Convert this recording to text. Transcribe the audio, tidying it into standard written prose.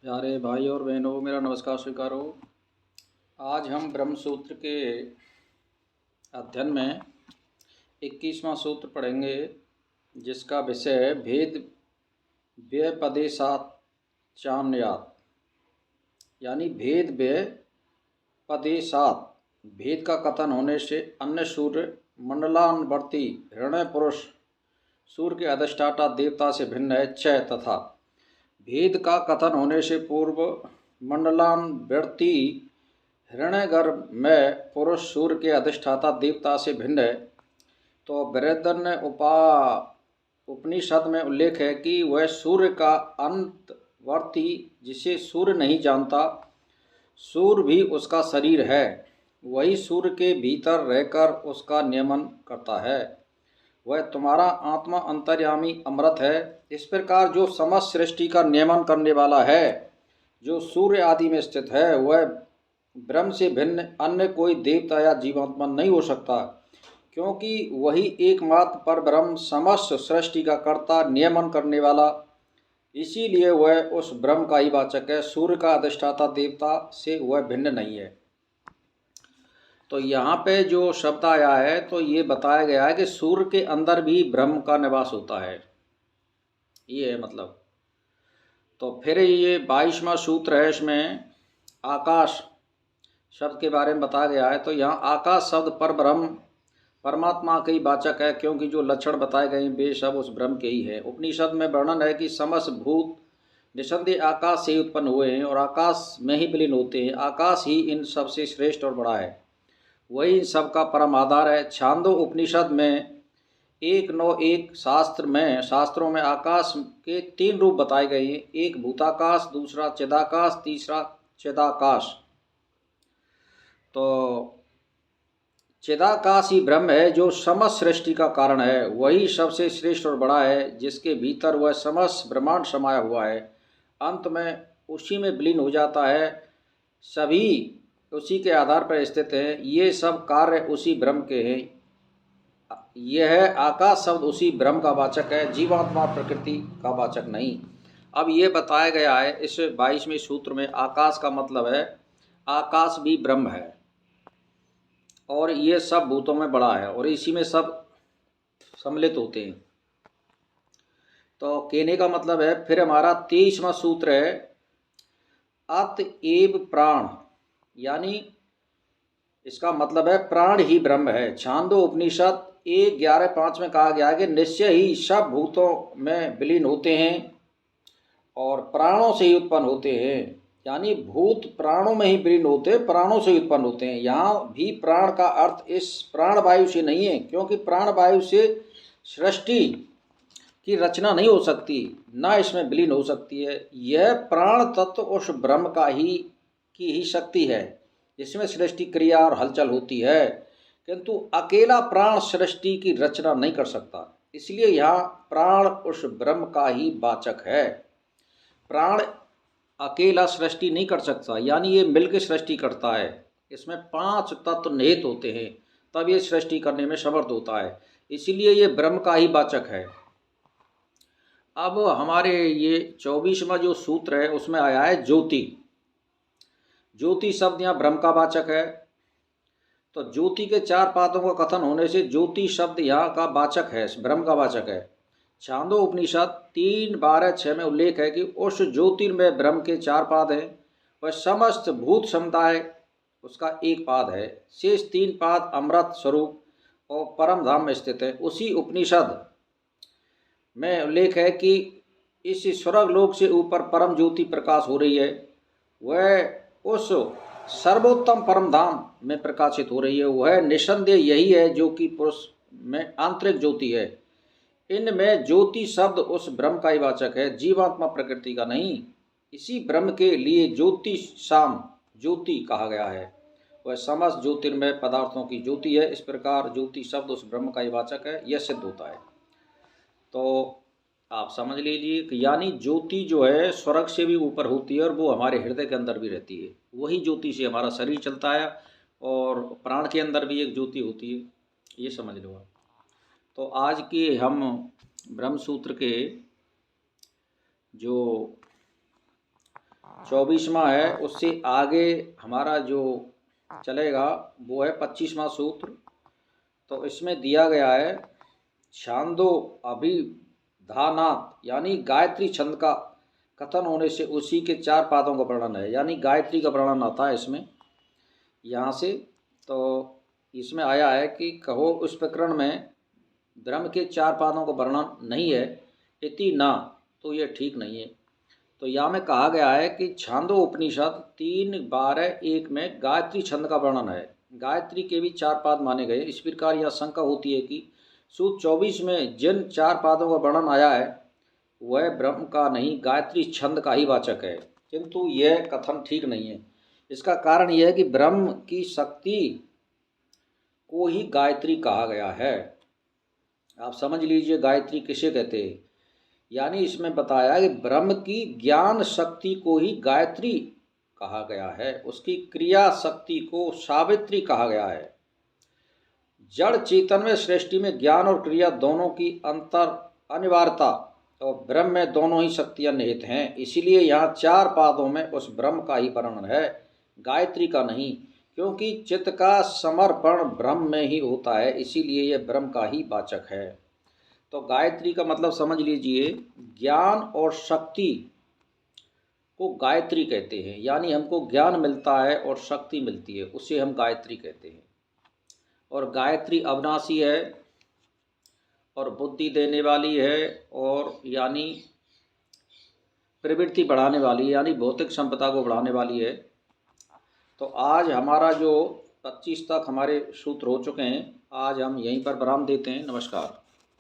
प्यारे भाई और बहनों, मेरा नमस्कार स्वीकारो। आज हम ब्रह्म सूत्र के अध्ययन में 21वां सूत्र पढ़ेंगे, जिसका विषय है भेद व्यपदेशात चान्यात, यानी भेद व्यपदेशात, भेद का कथन होने से अन्य सूर्य मंडलानवर्ती हृदय पुरुष सूर्य के अधिष्ठाता देवता से भिन्न है। छः तथा भेद का कथन होने से पूर्व मंडलानवर्ती हिरण्यगर्भ में पुरुष सूर्य के अधिष्ठाता देवता से भिन्न है। तो बृहदरण्य उपनिषद में उल्लेख है कि वह सूर्य का अंतवर्ती, जिसे सूर्य नहीं जानता, सूर्य भी उसका शरीर है, वही सूर्य के भीतर रहकर उसका नियमन करता है। वह तुम्हारा आत्मा अंतर्यामी अमृत है। इस प्रकार जो समस्त सृष्टि का नियमन करने वाला है, जो सूर्य आदि में स्थित है, वह ब्रह्म से भिन्न अन्य कोई देवता या जीवात्मा नहीं हो सकता, क्योंकि वही एकमात्र पर ब्रह्म समस्त सृष्टि का कर्ता, नियमन करने वाला, इसीलिए वह उस ब्रह्म का ही वाचक है। सूर्य का अधिष्ठाता देवता से वह भिन्न नहीं है। तो यहाँ पे जो शब्द आया है, तो ये बताया गया है कि सूर्य के अंदर भी ब्रह्म का निवास होता है, ये है मतलब। तो फिर ये 22वां सूत्र है, इसमें आकाश शब्द के बारे में बताया गया है। तो यहाँ आकाश शब्द पर ब्रह्म परमात्मा के ही वाचक है, क्योंकि जो लक्षण बताए गए हैं वे सब उस ब्रह्म के ही है। उपनिषद में वर्णन है कि समस्त भूत निसंदेह आकाश से ही उत्पन्न हुए हैं और आकाश में ही विलीन होते हैं। आकाश ही इन सबसे श्रेष्ठ और बड़ा है, वही इन सब का परम आधार है। छांदो उपनिषद में 191 शास्त्रों में आकाश के 3 रूप बताए गए हैं। एक भूताकाश, दूसरा चिदाकाश, तीसरा चिदाकाश। तो चिदाकाश ही ब्रह्म है, जो समस्त सृष्टि का कारण है, वही सबसे श्रेष्ठ और बड़ा है, जिसके भीतर वह समस्त ब्रह्मांड समाया हुआ है। अंत में उसी में विलीन हो जाता है, सभी उसी के आधार पर स्थित हैं। ये सब कार्य उसी ब्रह्म के हैं। यह आकाश शब्द उसी ब्रह्म का वाचक है, जीवात्मा प्रकृति का वाचक नहीं। अब ये बताया गया है इस 22वें सूत्र में, आकाश का मतलब है आकाश भी ब्रह्म है और ये सब भूतों में बड़ा है और इसी में सब सम्मिलित होते हैं। तो कहने का मतलब है, फिर हमारा 23वां सूत्र है अतएव प्राण, यानी इसका मतलब है प्राण ही ब्रह्म है। छांदो उपनिषद 1:11-5 में कहा गया है कि निश्चय ही सब भूतों में विलीन होते हैं और प्राणों से ही उत्पन्न होते हैं, यानी भूत प्राणों में ही विलीन होते हैं, प्राणों से उत्पन्न होते हैं। यहाँ भी प्राण का अर्थ इस प्राण वायु से नहीं है, क्योंकि प्राण वायु से सृष्टि की रचना नहीं हो सकती, ना इसमें विलीन हो सकती है। यह प्राण तत्व उस ब्रह्म का ही की ही शक्ति है, जिसमें सृष्टि क्रिया और हलचल होती है, किंतु अकेला प्राण सृष्टि की रचना नहीं कर सकता। इसलिए यहाँ प्राण उस ब्रह्म का ही वाचक है। प्राण अकेला सृष्टि नहीं कर सकता, यानी ये मिलकर सृष्टि करता है। इसमें 5 तत्व निहित होते हैं, तब ये सृष्टि करने में समर्थ होता है, इसीलिए ये ब्रह्म का ही वाचक है। अब हमारे ये 24वां जो सूत्र है, उसमें आया है ज्योति। ज्योति शब्द यहाँ ब्रह्म का वाचक है। तो ज्योति के 4 पादों का कथन होने से ज्योति शब्द यहाँ का वाचक है, ब्रह्म का वाचक है। छांदो उपनिषद 3:12-6 में उल्लेख है कि उस ज्योतिर्मय ब्रह्म के 4 पाद हैं। वह समस्त भूत समुदाय उसका एक पाद है। शेष 3 पाद अमृत स्वरूप और परम धाम में स्थित है। उसी उपनिषद में उल्लेख है कि इस स्वर्ग लोक से ऊपर परम ज्योति प्रकाश हो रही है, वह उस सर्वोत्तम परम धाम में प्रकाशित हो रही है। वह निसंदेह यही है जो कि पुरुष में आंतरिक ज्योति है। इनमें ज्योति शब्द उस ब्रह्म का ही वाचक है, जीवात्मा प्रकृति का नहीं। इसी ब्रह्म के लिए ज्योति शाम ज्योति कहा गया है। वह समस्त ज्योतिर्मय पदार्थों की ज्योति है। इस प्रकार ज्योति शब्द उस ब्रह्म का ही वाचक है, यह सिद्ध होता है। तो आप समझ लीजिए कि यानी ज्योति जो है स्वर्ग से भी ऊपर होती है और वो हमारे हृदय के अंदर भी रहती है। वही ज्योति से हमारा शरीर चलता है और प्राण के अंदर भी एक ज्योति होती है, ये समझ लो आप। तो आज की हम ब्रह्म सूत्र के जो 24वां है, उससे आगे हमारा जो चलेगा वो है 25वां सूत्र। तो इसमें दिया गया है छांदो अभिधानात्, यानी गायत्री छंद का कथन होने से उसी के 4 पादों का वर्णन है, यानी गायत्री का वर्णन आता है इसमें यहाँ से। तो इसमें आया है कि कहो उस प्रकरण में ब्रह्म के 4 पादों का वर्णन नहीं है, इति ना, तो ये ठीक नहीं है। तो यहाँ में कहा गया है कि छांदो उपनिषद 3:12:1 में गायत्री छंद का वर्णन है, गायत्री के भी 4 पाद माने गए। इस प्रकार यह शंका होती है कि सूत्र 24 में जिन 4 पादों का वर्णन आया है वह ब्रह्म का नहीं गायत्री छंद का ही वाचक है, किंतु यह कथन ठीक नहीं है। इसका कारण यह है कि ब्रह्म की शक्ति को ही गायत्री कहा गया है। आप समझ लीजिए गायत्री किसे कहते हैं, यानी इसमें बताया कि ब्रह्म की ज्ञान शक्ति को ही गायत्री कहा गया है, उसकी क्रिया शक्ति को सावित्री कहा गया है। जड़ चेतन में सृष्टि में ज्ञान और क्रिया दोनों की अंतर अनिवार्यता और ब्रह्म में दोनों ही शक्तियां निहित हैं, इसीलिए यहाँ 4 पादों में उस ब्रह्म का ही वर्णन है, गायत्री का नहीं, क्योंकि चित्त का समर्पण ब्रह्म में ही होता है, इसीलिए यह ब्रह्म का ही वाचक है। तो गायत्री का मतलब समझ लीजिए, ज्ञान और शक्ति को गायत्री कहते हैं, यानी हमको ज्ञान मिलता है और शक्ति मिलती है, उसे हम गायत्री कहते हैं। और गायत्री अविनाशी है और बुद्धि देने वाली है, और यानी प्रवृत्ति बढ़ाने वाली, यानी भौतिक संपदा को बढ़ाने वाली है। तो आज हमारा जो 25 तक हमारे सूत्र हो चुके हैं, आज हम यहीं पर विराम देते हैं। नमस्कार।